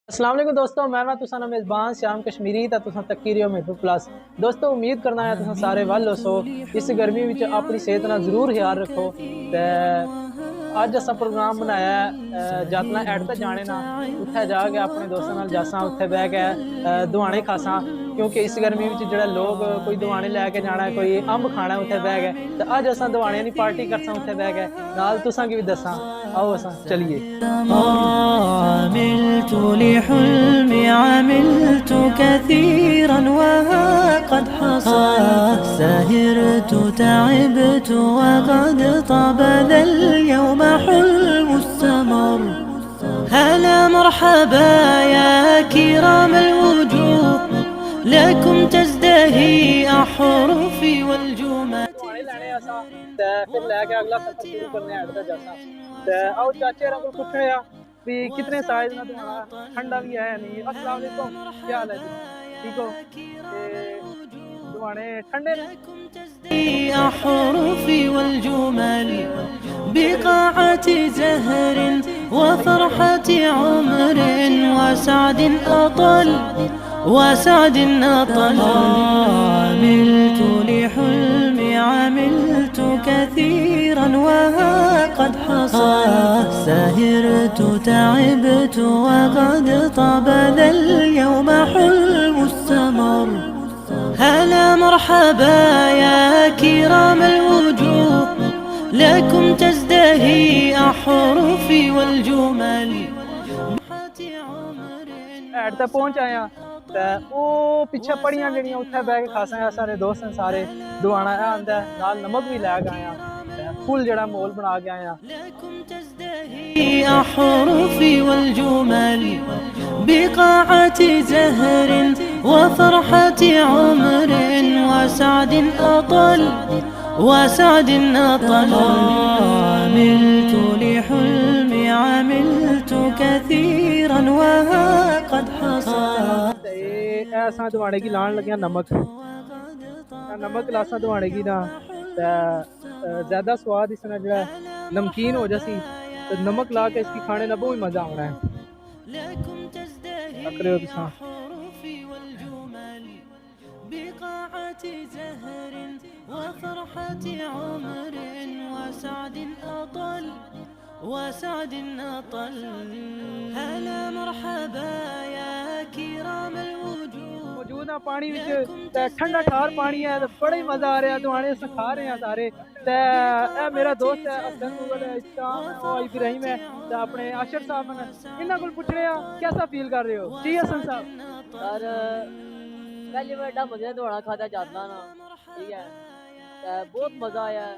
अस्सलाम वालेकुम दोस्तों, मैं तुसा मेज़बान श्याम कश्मीरी ता तुसा तक्की रहो महफूज प्लस। दोस्तों उम्मीद करना है तुसा सारे वल सो इस गर्मी विच अपनी सेहत ना जरूर ख्याल रखो। ते अज असा प्रोग्राम बनाया जातना एड ते जाने ना उत्थे जाके अपने दोस्तों नाल जासा उत्थे बह के दुआने खासा, क्योंकि इस गर्मी विच जेड़ा लोग कोई दुआने लैके जाना है, कोई अंब खाना है उत्थे बह के। ते अज असा दुआने दी पार्टी करसा उत्थे बह के नाल तुसा की भी दसा। आओ असा चलिए। عملت لحلمي عملت كثيرا وها قد حصل سهرت تعبت وقد طاب ذا اليوم حلم السمر. هلا مرحبا يا كرام الوجوه لكم تزدهي أحرفي والجمل. फिर लैके अगला सफर शुरू करने आड़ता जासा। आओ चाचे को पूछने या भी कितने साइज ना दुआना ठंडा भी है नहीं। अस्सलाम वालेकुम, क्या हाल है जी? ठीक हो? दुआने ठंडे أحرفي والجمل بقاعة زهر وفرحة عمر وسعد أطل وسعد أطل. عملت لحلمي عملت كثيرا وها قد حصل سهرت تعبت وقد طاب ذا اليوم حلم السمر. هلا مرحبا يا كرام الوجوه لكم تزدهي أحرفي والجمل. एड तक पहुंच आया ते ओ पीछे पड़ियां जड़ियां उत्थे बह के खासा है। सारे दोस्त हैं, सारे दुआना आंदा नाल नमक भी लैके आया, फुल जड़ा मोल बना के आया। أحرفي والجمل بقاعة زهر وفرحة عمر وسعد أطل وسعد أطل. عملت لحلمي عملت كثيرا وها قد حصل. ऐसा दुआने की लान लगे नमक नमक लासा दुआने की ना ज्यादा स्वाद इसना जड़ा नमकीन हो जासी, तो नमक ला के इसकी खाने ना बहुत मजा आना है। अकरे हो तुसा بقاعة زهر وفرحة عمر وسعد أطل وسعد أطل. هلا مرحبا يا كرام الوجوه मौजूद है पानी विच ठंडा ठार पानी है, तो बड़ा ही मजा आ रहा है। दुआने से खा रहे हैं सारे। ते ए मेरा दोस्त है अफजल मुगल है, और इब्राहिम है, ते अपने आशर साहब ने इन्हां कोल पूछने आ कैसा फील कर रहे हो जी हसन साहब? सर पहली बार एडा मजे दौड़ा खाता जाता ना, ठीक है, बहुत मजा आया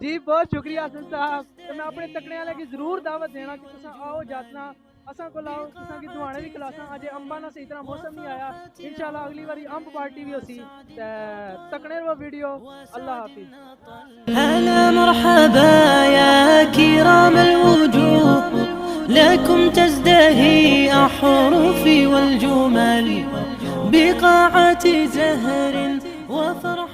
जी। बहुत शुक्रिया हसन साहब। तो मैं अपने तकने वाले की जरूर दावत देना कि तुसा आओ जातना असा को लाओ, तुसा की दुआने भी खिलासा। अज अंबा ना सही तरह मौसम नहीं आया, इंशाल्लाह अगली बारी अंब पार्टी भी होसी। तकने वो वीडियो। अल्लाह हाफिज। هلا مرحبا يا كرام الوجوه لكم تزدهي أحرفي والجمل بقاعة زهر وفرح